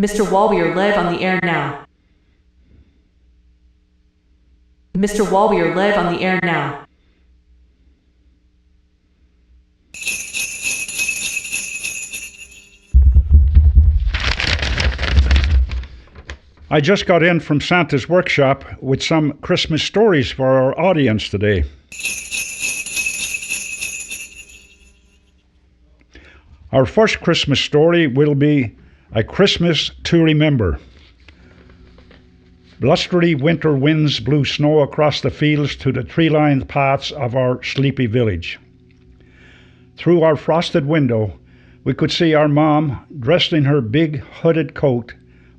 Mr. Wall, you're live on the air now. Mr. Wall, you're live on the air now. I just got in from Santa's workshop with some Christmas stories for our audience today. Our first Christmas story will be A Christmas to Remember. Blustery winter winds blew snow across the fields to the tree-lined paths of our sleepy village. Through our frosted window, we could see our mom, dressed in her big hooded coat,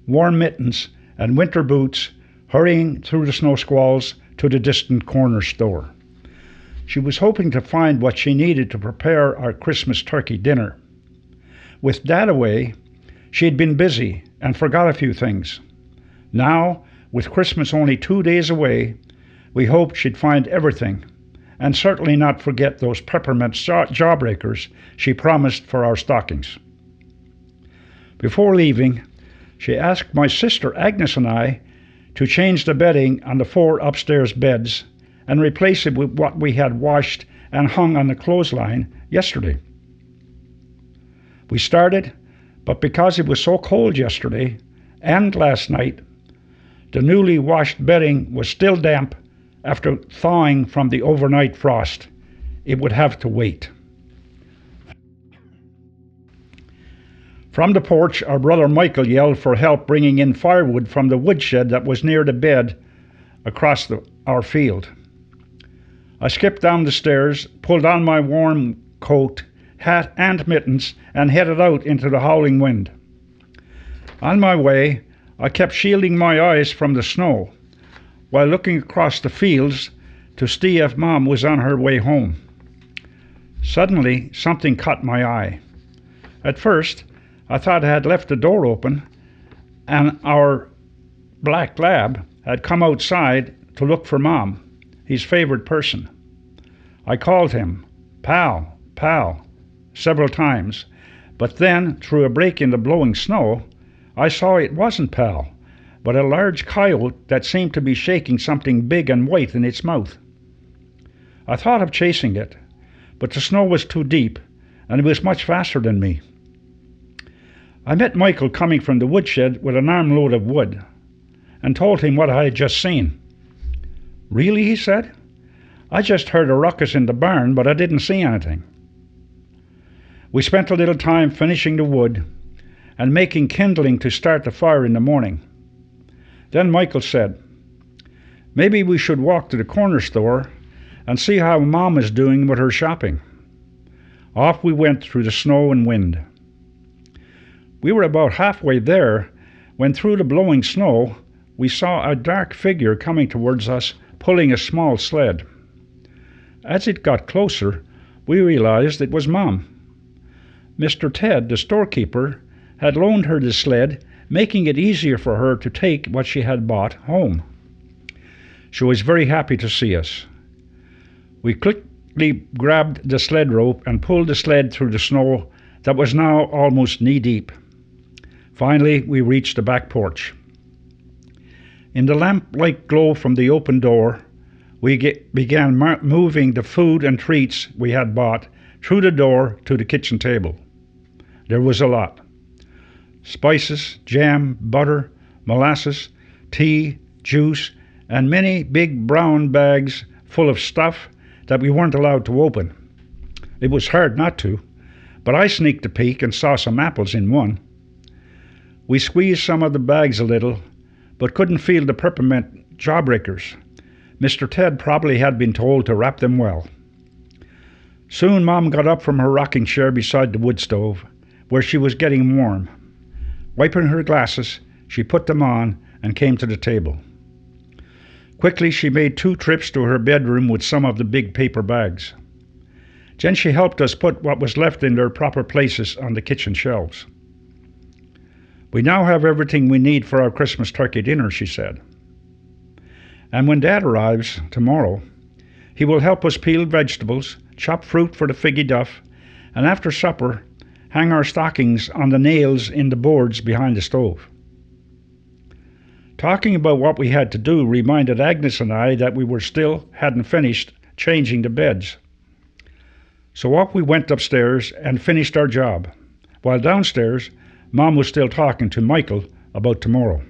warm mittens, and winter boots, hurrying through the snow squalls to the distant corner store. She was hoping to find what she needed to prepare our Christmas turkey dinner. With Dad away, she had been busy and forgot a few things. Now, with Christmas only 2 days away, we hoped she'd find everything, and certainly not forget those peppermint jawbreakers she promised for our stockings. Before leaving, she asked my sister Agnes and I to change the bedding on the 4 upstairs beds and replace it with what we had washed and hung on the clothesline yesterday. We started, but because it was so cold yesterday and last night, the newly washed bedding was still damp after thawing from the overnight frost. It would have to wait. From the porch, our brother Michael yelled for help bringing in firewood from the woodshed that was near the bed across our field. I skipped down the stairs, pulled on my warm coat, hat, and mittens, and headed out into the howling wind. On my way, I kept shielding my eyes from the snow while looking across the fields to see if Mom was on her way home. Suddenly, something caught my eye. At first, I thought I had left the door open and our black lab had come outside to look for Mom, his favorite person. I called him, "Pal, pal," several times, but then, through a break in the blowing snow, I saw it wasn't Pal, but a large coyote that seemed to be shaking something big and white in its mouth. I thought of chasing it, but the snow was too deep, and it was much faster than me. I met Michael coming from the woodshed with an armload of wood, and told him what I had just seen. "Really?" he said. "I just heard a ruckus in the barn, but I didn't see anything." We spent a little time finishing the wood and making kindling to start the fire in the morning. Then Michael said, "Maybe we should walk to the corner store and see how Mom is doing with her shopping." Off we went through the snow and wind. We were about halfway there when, through the blowing snow, we saw a dark figure coming towards us, pulling a small sled. As it got closer, we realized it was Mom. Mr. Ted, the storekeeper, had loaned her the sled, making it easier for her to take what she had bought home. She was very happy to see us. We quickly grabbed the sled rope and pulled the sled through the snow that was now almost knee-deep. Finally, we reached the back porch. In the lamp-like glow from the open door, we began moving the food and treats we had bought through the door to the kitchen table. There was a lot. Spices, jam, butter, molasses, tea, juice, and many big brown bags full of stuff that we weren't allowed to open. It was hard not to, but I sneaked a peek and saw some apples in one. We squeezed some of the bags a little, but couldn't feel the peppermint jawbreakers. Mr. Ted probably had been told to wrap them well. Soon Mom got up from her rocking chair beside the wood stove, where she was getting warm. Wiping her glasses, she put them on and came to the table. Quickly, she made 2 trips to her bedroom with some of the big paper bags. Then she helped us put what was left in their proper places on the kitchen shelves. "We now have everything we need for our Christmas turkey dinner," she said. "And when Dad arrives tomorrow, he will help us peel vegetables, chop fruit for the figgy duff, and after supper, hang our stockings on the nails in the boards behind the stove. Talking about what we had to do reminded Agnes and I that we hadn't finished changing the beds. So up we went upstairs and finished our job, while downstairs, Mom was still talking to Michael about tomorrow.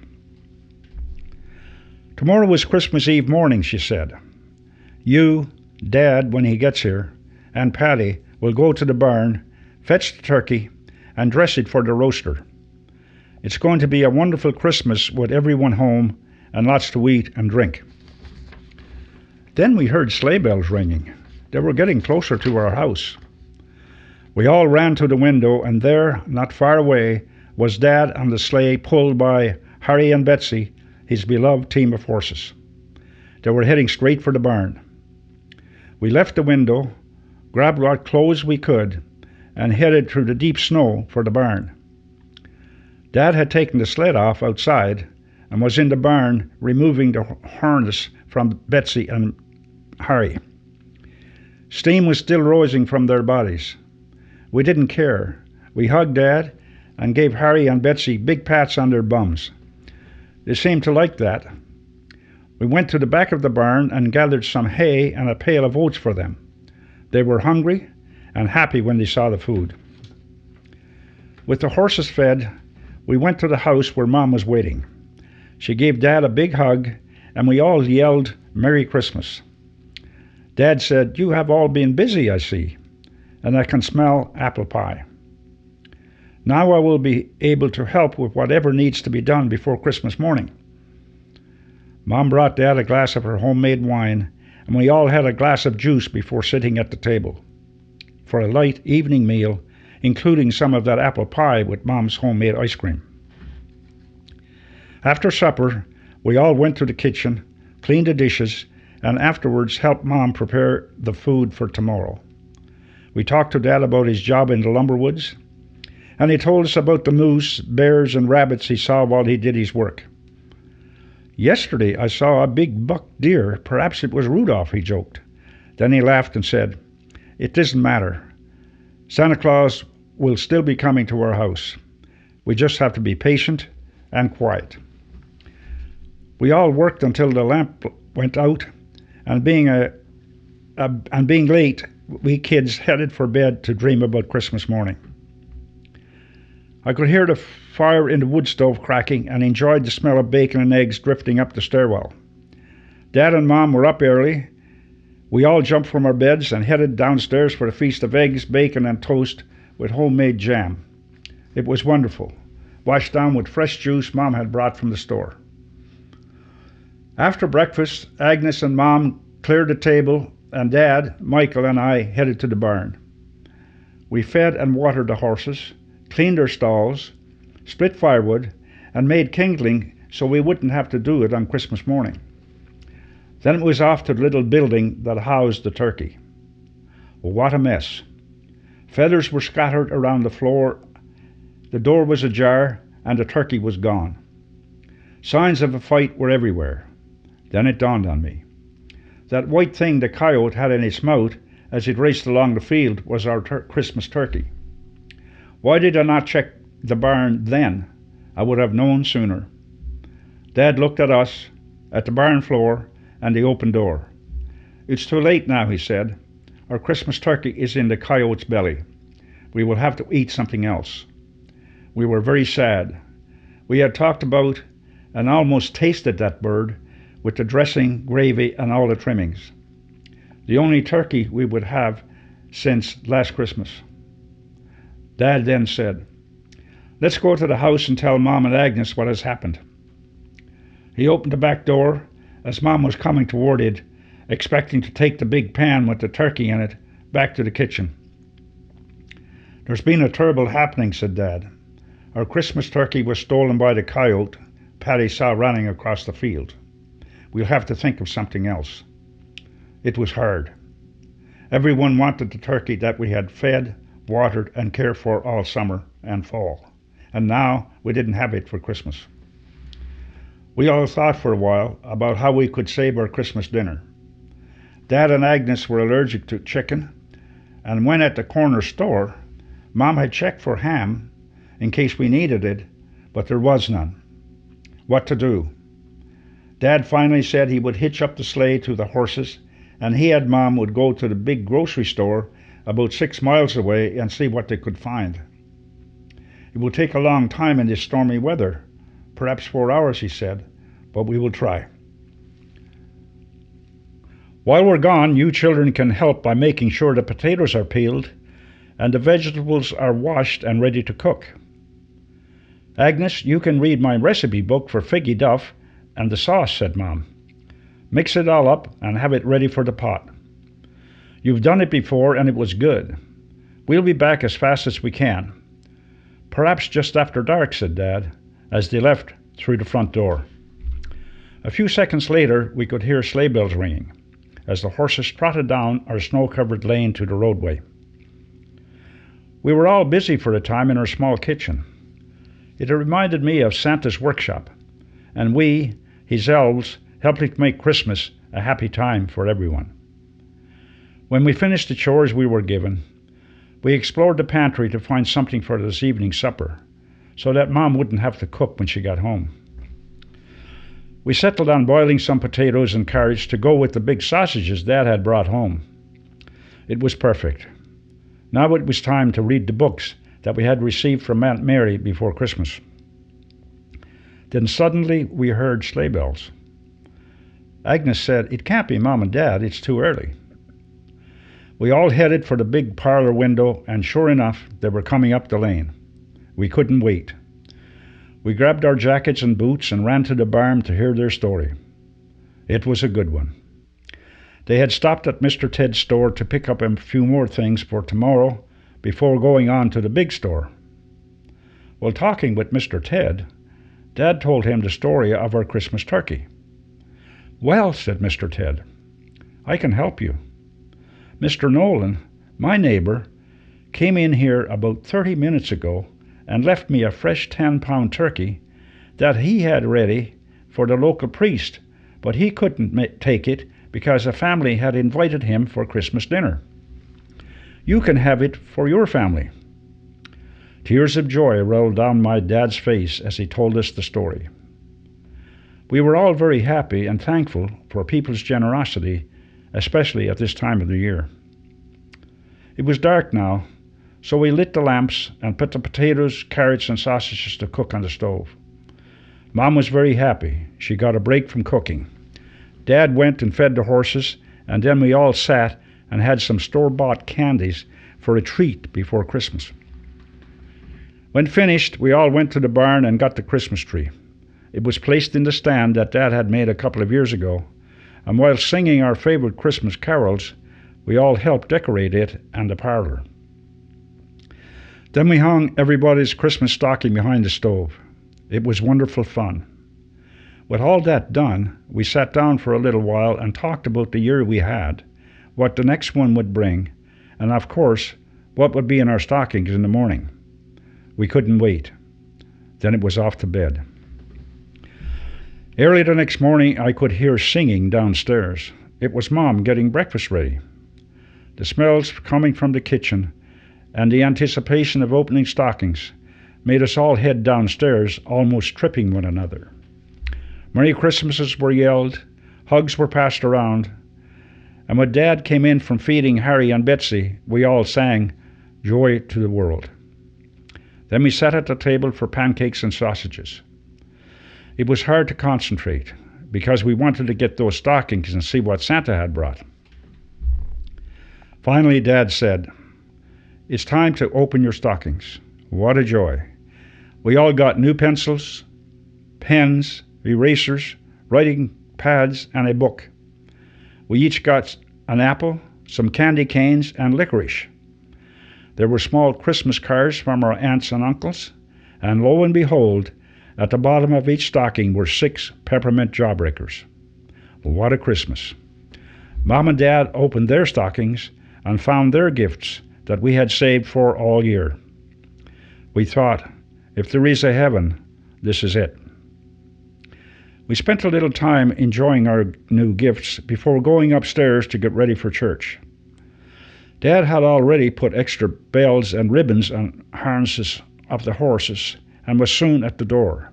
Tomorrow is Christmas Eve morning, she said. You, Dad, when he gets here, and Patty will go to the barn, fetch the turkey, and dress it for the roaster. It's going to be a wonderful Christmas with everyone home and lots to eat and drink. Then we heard sleigh bells ringing. They were getting closer to our house. We all ran to the window, and there, not far away, was Dad on the sleigh pulled by Harry and Betsy, his beloved team of horses. They were heading straight for the barn. We left the window, grabbed what clothes we could, and headed through the deep snow for the barn. Dad had taken the sled off outside and was in the barn removing the harness from Betsy and Harry. Steam was still rising from their bodies. We didn't care. We hugged Dad and gave Harry and Betsy big pats on their bums. They seemed to like that. We went to the back of the barn and gathered some hay and a pail of oats for them. They were hungry and happy when they saw the food. With the horses fed, we went to the house where Mom was waiting. She gave Dad a big hug, and we all yelled, "Merry Christmas." Dad said, "You have all been busy, I see, and I can smell apple pie. Now I will be able to help with whatever needs to be done before Christmas morning." Mom brought Dad a glass of her homemade wine, and we all had a glass of juice before sitting at the table for a light evening meal, including some of that apple pie with Mom's homemade ice cream. After supper, we all went to the kitchen, cleaned the dishes, and afterwards helped Mom prepare the food for tomorrow. We talked to Dad about his job in the lumber woods, and he told us about the moose, bears, and rabbits he saw while he did his work. "Yesterday I saw a big buck deer. Perhaps it was Rudolph," he joked. Then he laughed and said, "It doesn't matter. Santa Claus will still be coming to our house. We just have to be patient and quiet." We all worked until the lamp went out, and being late, we kids headed for bed to dream about Christmas morning. I could hear the fire in the wood stove cracking and enjoyed the smell of bacon and eggs drifting up the stairwell. Dad and Mom were up early. We all jumped from our beds and headed downstairs for a feast of eggs, bacon, and toast with homemade jam. It was wonderful, washed down with fresh juice Mom had brought from the store. After breakfast, Agnes and Mom cleared the table, and Dad, Michael, and I headed to the barn. We fed and watered the horses, cleaned their stalls, split firewood, and made kindling so we wouldn't have to do it on Christmas morning. Then it was off to the little building that housed the turkey. What a mess. Feathers were scattered around the floor, the door was ajar, and the turkey was gone. Signs of a fight were everywhere. Then it dawned on me. That white thing the coyote had in its mouth as it raced along the field was our Christmas turkey. Why did I not check the barn then? I would have known sooner. Dad looked at us, at the barn floor, and the open door. "It's too late now," he said. "Our Christmas turkey is in the coyote's belly. We will have to eat something else." We were very sad. We had talked about and almost tasted that bird with the dressing, gravy, and all the trimmings. The only turkey we would have since last Christmas. Dad then said, "Let's go to the house and tell Mom and Agnes what has happened." He opened the back door as Mom was coming toward it, expecting to take the big pan with the turkey in it back to the kitchen. "There's been a terrible happening," said Dad. "Our Christmas turkey was stolen by the coyote Patty saw running across the field. We'll have to think of something else." It was hard. Everyone wanted the turkey that we had fed, watered, and cared for all summer and fall. And now we didn't have it for Christmas. We all thought for a while about how we could save our Christmas dinner. Dad and Agnes were allergic to chicken, and when at the corner store, Mom had checked for ham in case we needed it, but there was none. What to do? Dad finally said he would hitch up the sleigh to the horses, and he and Mom would go to the big grocery store about 6 miles away and see what they could find. It will take a long time in this stormy weather, perhaps 4 hours, he said, but we will try. While we're gone, you children can help by making sure the potatoes are peeled and the vegetables are washed and ready to cook. Agnes, you can read my recipe book for figgy duff and the sauce, said Mom. Mix it all up and have it ready for the pot. You've done it before and it was good. We'll be back as fast as we can. Perhaps just after dark, said Dad, as they left through the front door. A few seconds later, we could hear sleigh bells ringing as the horses trotted down our snow-covered lane to the roadway. We were all busy for a time in our small kitchen. It reminded me of Santa's workshop, and we, his elves, helped to make Christmas a happy time for everyone. When we finished the chores we were given, we explored the pantry to find something for this evening's supper, so that Mom wouldn't have to cook when she got home. We settled on boiling some potatoes and carrots to go with the big sausages Dad had brought home. It was perfect. Now it was time to read the books that we had received from Aunt Mary before Christmas. Then suddenly we heard sleigh bells. Agnes said, "It can't be Mom and Dad, it's too early." We all headed for the big parlor window, and sure enough, they were coming up the lane. We couldn't wait. We grabbed our jackets and boots and ran to the barn to hear their story. It was a good one. They had stopped at Mr. Ted's store to pick up a few more things for tomorrow before going on to the big store. While talking with Mr. Ted, Dad told him the story of our Christmas turkey. "Well," said Mr. Ted, "I can help you. Mr. Nolan, my neighbor, came in here about 30 minutes ago and left me a fresh 10-pound turkey that he had ready for the local priest, but he couldn't take it because a family had invited him for Christmas dinner. You can have it for your family." Tears of joy rolled down my dad's face as he told us the story. We were all very happy and thankful for people's generosity, especially at this time of the year. It was dark now, so we lit the lamps and put the potatoes, carrots, and sausages to cook on the stove. Mom was very happy. She got a break from cooking. Dad went and fed the horses, and then we all sat and had some store-bought candies for a treat before Christmas. When finished, we all went to the barn and got the Christmas tree. It was placed in the stand that Dad had made a couple of years ago, and while singing our favorite Christmas carols, we all helped decorate it and the parlor. Then we hung everybody's Christmas stocking behind the stove. It was wonderful fun. With all that done, we sat down for a little while and talked about the year we had, what the next one would bring, and of course, what would be in our stockings in the morning. We couldn't wait. Then it was off to bed. Early the next morning, I could hear singing downstairs. It was Mom getting breakfast ready. The smells coming from the kitchen and the anticipation of opening stockings made us all head downstairs, almost tripping one another. Merry Christmases were yelled, hugs were passed around, and when Dad came in from feeding Harry and Betsy, we all sang "Joy to the World." Then we sat at the table for pancakes and sausages. It was hard to concentrate because we wanted to get those stockings and see what Santa had brought. Finally, Dad said, "It's time to open your stockings." What a joy. We all got new pencils, pens, erasers, writing pads, and a book. We each got an apple, some candy canes, and licorice. There were small Christmas cards from our aunts and uncles, and lo and behold, at the bottom of each stocking were 6 peppermint jawbreakers. What a Christmas. Mom and Dad opened their stockings and found their gifts that we had saved for all year. We thought, if there is a heaven, this is it. We spent a little time enjoying our new gifts before going upstairs to get ready for church. Dad had already put extra bells and ribbons on harnesses of the horses and was soon at the door.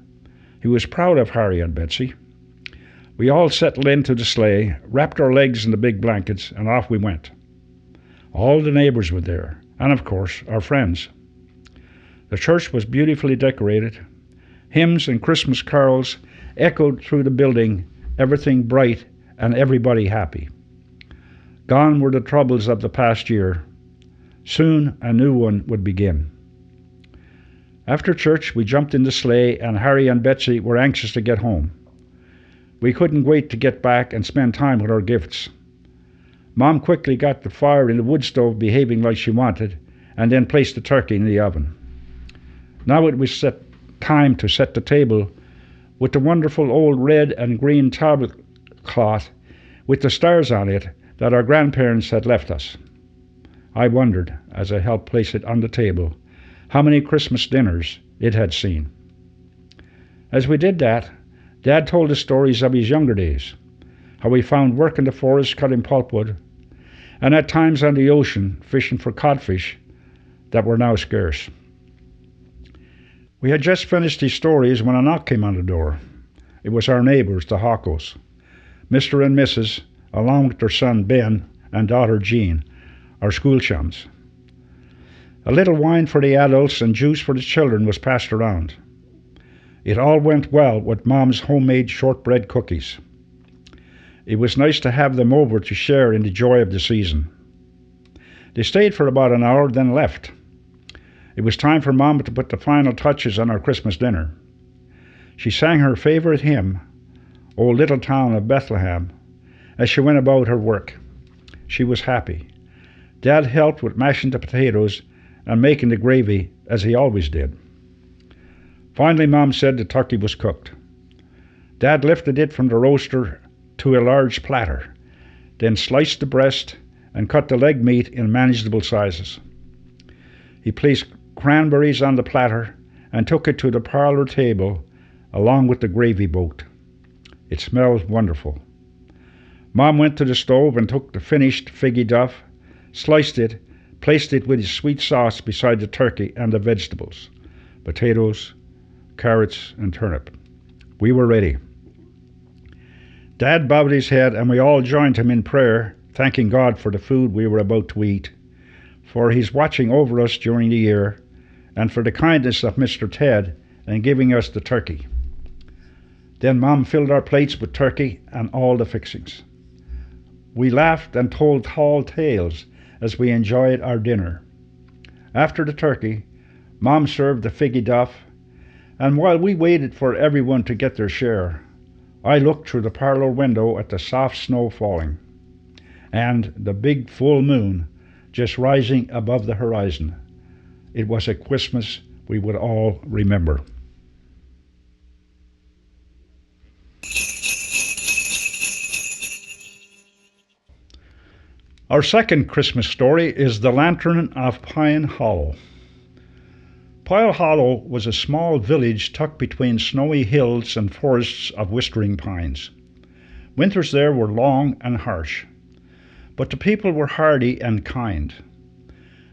He was proud of Harry and Betsy. We all settled into the sleigh, wrapped our legs in the big blankets, and off we went. All the neighbors were there, and of course, our friends. The church was beautifully decorated. Hymns and Christmas carols echoed through the building, everything bright and everybody happy. Gone were the troubles of the past year. Soon a new one would begin. After church, we jumped in the sleigh, and Harry and Betsy were anxious to get home. We couldn't wait to get back and spend time with our gifts. Mom quickly got the fire in the wood stove behaving like she wanted, and then placed the turkey in the oven. Now it was time to set the table with the wonderful old red and green tablecloth with the stars on it that our grandparents had left us. I wondered, as I helped place it on the table, how many Christmas dinners it had seen. As we did that, Dad told us stories of his younger days, how he found work in the forest cutting pulpwood, and at times on the ocean fishing for codfish that were now scarce. We had just finished these stories when a knock came on the door. It was our neighbors, the Hawkos, Mr. and Mrs., along with their son Ben and daughter Jean, our school chums. A little wine for the adults and juice for the children was passed around. It all went well with Mom's homemade shortbread cookies. It was nice to have them over to share in the joy of the season. They stayed for about an hour, then left. It was time for Mom to put the final touches on our Christmas dinner. She sang her favorite hymn, O Little Town of Bethlehem, as she went about her work. She was happy. Dad helped with mashing the potatoes and making the gravy, as he always did. Finally, Mom said the turkey was cooked. Dad lifted it from the roaster to a large platter, then sliced the breast and cut the leg meat in manageable sizes. He placed cranberries on the platter and took it to the parlor table along with the gravy boat. It smelled wonderful. Mom went to the stove and took the finished figgy duff, sliced it, placed it with his sweet sauce beside the turkey and the vegetables, potatoes, carrots, and turnip. We were ready. Dad bowed his head, and we all joined him in prayer, thanking God for the food we were about to eat, for his watching over us during the year, and for the kindness of Mr. Ted in giving us the turkey. Then Mom filled our plates with turkey and all the fixings. We laughed and told tall tales as we enjoyed our dinner. After the turkey, Mom served the figgy duff, and while we waited for everyone to get their share, I looked through the parlor window at the soft snow falling, and the big full moon just rising above the horizon. It was a Christmas we would all remember. Our second Christmas story is The Lantern of Pine Hollow. Pine Hollow was a small village tucked between snowy hills and forests of whistling pines. Winters there were long and harsh, but the people were hardy and kind.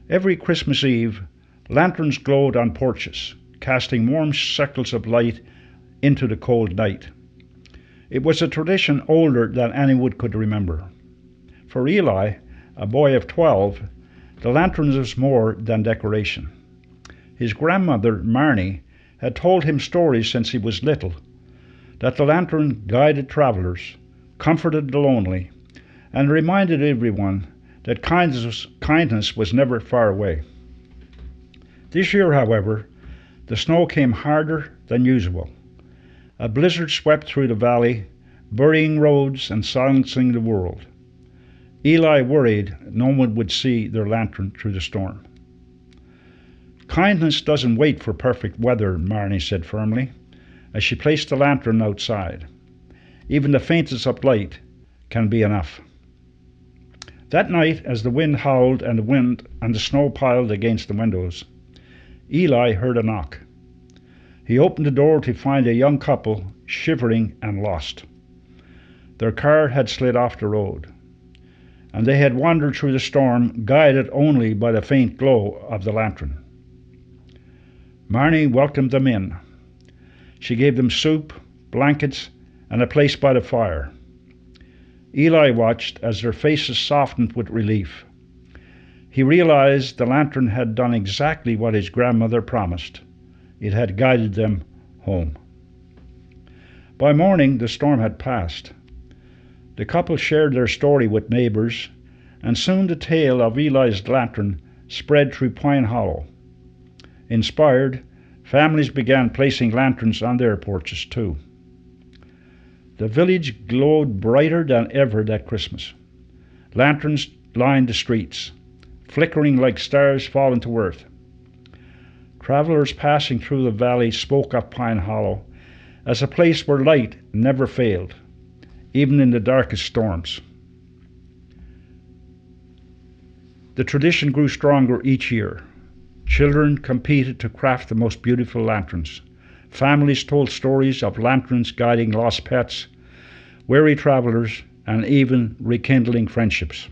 Every Christmas Eve, lanterns glowed on porches, casting warm circles of light into the cold night. It was a tradition older than anyone could remember. For Eli, a boy of 12, the lanterns was more than decoration. His grandmother, Marnie, had told him stories since he was little, that the lantern guided travelers, comforted the lonely, and reminded everyone that kindness was never far away. This year, however, the snow came harder than usual. A blizzard swept through the valley, burying roads and silencing the world. Eli worried no one would see their lantern through the storm. Kindness doesn't wait for perfect weather, Marnie said firmly, as she placed the lantern outside. Even the faintest of light can be enough. That night, as the wind howled and the snow piled against the windows, Eli heard a knock. He opened the door to find a young couple shivering and lost. Their car had slid off the road, and they had wandered through the storm, guided only by the faint glow of the lantern. Marnie welcomed them in. She gave them soup, blankets, and a place by the fire. Eli watched as their faces softened with relief. He realized the lantern had done exactly what his grandmother promised. It had guided them home. By morning, the storm had passed. The couple shared their story with neighbors, and soon the tale of Eli's lantern spread through Pine Hollow. Inspired, families began placing lanterns on their porches too. The village glowed brighter than ever that Christmas. Lanterns lined the streets, flickering like stars fallen to earth. Travelers passing through the valley spoke of Pine Hollow as a place where light never failed, even in the darkest storms. The tradition grew stronger each year. Children competed to craft the most beautiful lanterns. Families told stories of lanterns guiding lost pets, weary travelers, and even rekindling friendships.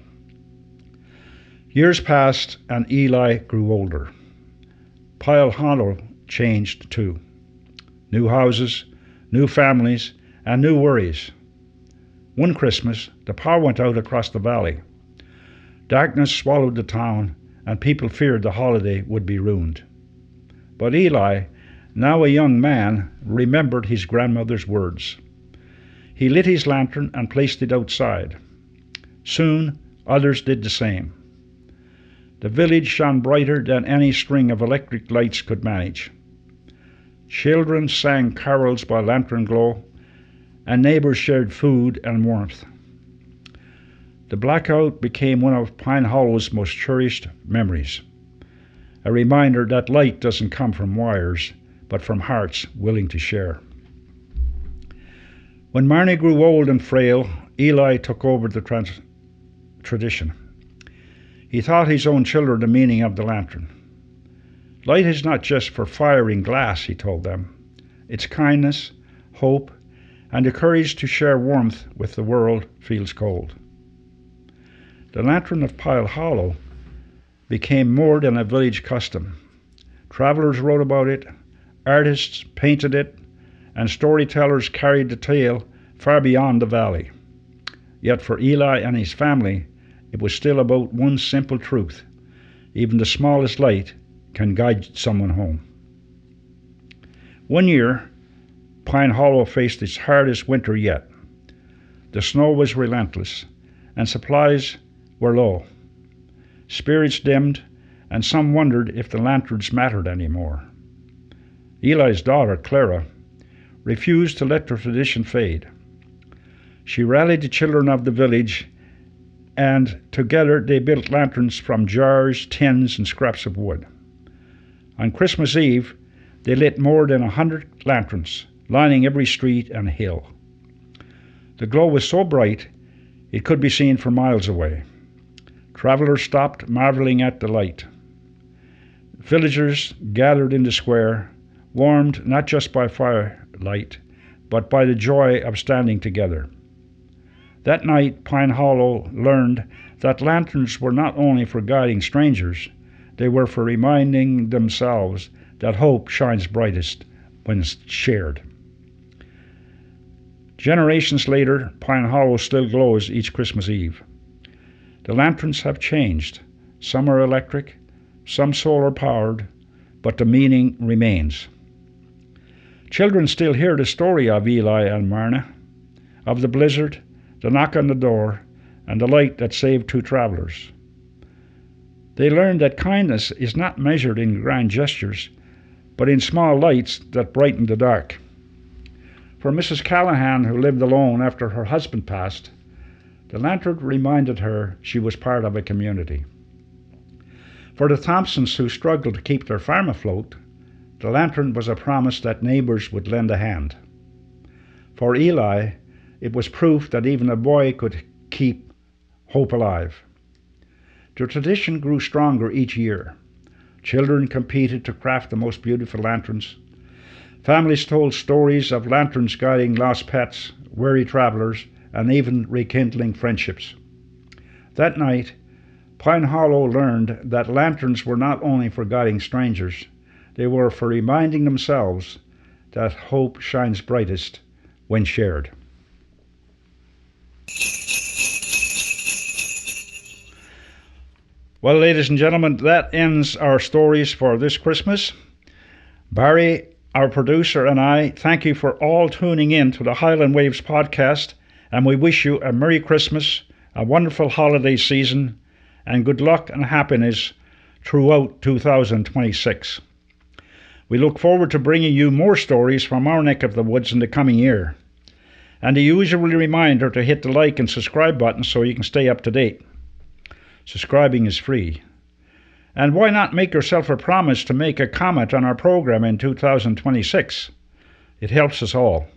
Years passed and Eli grew older. Pile Hollow changed too. New houses, new families, and new worries. One Christmas, the power went out across the valley. Darkness swallowed the town, and people feared the holiday would be ruined. But Eli, now a young man, remembered his grandmother's words. He lit his lantern and placed it outside. Soon, others did the same. The village shone brighter than any string of electric lights could manage. Children sang carols by lantern glow, and neighbors shared food and warmth. The blackout became one of Pine Hollow's most cherished memories, a reminder that light doesn't come from wires, but from hearts willing to share. When Marnie grew old and frail, Eli took over the tradition. He taught his own children the meaning of the lantern. Light is not just for firing glass, he told them. It's kindness, hope, and the courage to share warmth with the world feels cold. The lantern of Pile Hollow became more than a village custom. Travelers wrote about it, artists painted it, and storytellers carried the tale far beyond the valley. Yet for Eli and his family, it was still about one simple truth: even the smallest light can guide someone home. One year, Pine Hollow faced its hardest winter yet. The snow was relentless, and supplies were low. Spirits dimmed, and some wondered if the lanterns mattered anymore. Eli's daughter, Clara, refused to let the tradition fade. She rallied the children of the village, and together they built lanterns from jars, tins, and scraps of wood. On Christmas Eve, they lit more than 100 lanterns, lining every street and hill. The glow was so bright it could be seen for miles away. Travelers stopped, marveling at the light. Villagers gathered in the square, warmed not just by firelight, but by the joy of standing together. That night, Pine Hollow learned that lanterns were not only for guiding strangers, they were for reminding themselves that hope shines brightest when shared. Generations later, Pine Hollow still glows each Christmas Eve. The lanterns have changed. Some are electric, some solar-powered, but the meaning remains. Children still hear the story of Eli and Marna, of the blizzard, the knock on the door, and the light that saved two travelers. They learn that kindness is not measured in grand gestures, but in small lights that brighten the dark. For Mrs. Callahan, who lived alone after her husband passed, the lantern reminded her she was part of a community. For the Thompsons, who struggled to keep their farm afloat, the lantern was a promise that neighbors would lend a hand. For Eli, it was proof that even a boy could keep hope alive. The tradition grew stronger each year. Children competed to craft the most beautiful lanterns. Families told stories of lanterns guiding lost pets, weary travelers, and even rekindling friendships. That night, Pine Hollow learned that lanterns were not only for guiding strangers, they were for reminding themselves that hope shines brightest when shared. Well, ladies and gentlemen, that ends our stories for this Christmas. Barry, our producer, and I thank you for all tuning in to the Highland Waves podcast, and we wish you a Merry Christmas, a wonderful holiday season, and good luck and happiness throughout 2026. We look forward to bringing you more stories from our neck of the woods in the coming year. And a usual reminder to hit the like and subscribe button so you can stay up to date. Subscribing is free. And why not make yourself a promise to make a comment on our program in 2026? It helps us all.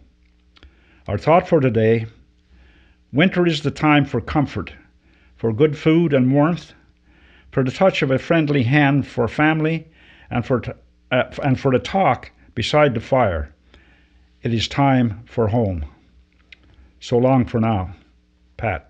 Our thought for today: winter is the time for comfort, for good food and warmth, for the touch of a friendly hand for family, and for the talk beside the fire. It is time for home. So long for now. Pat.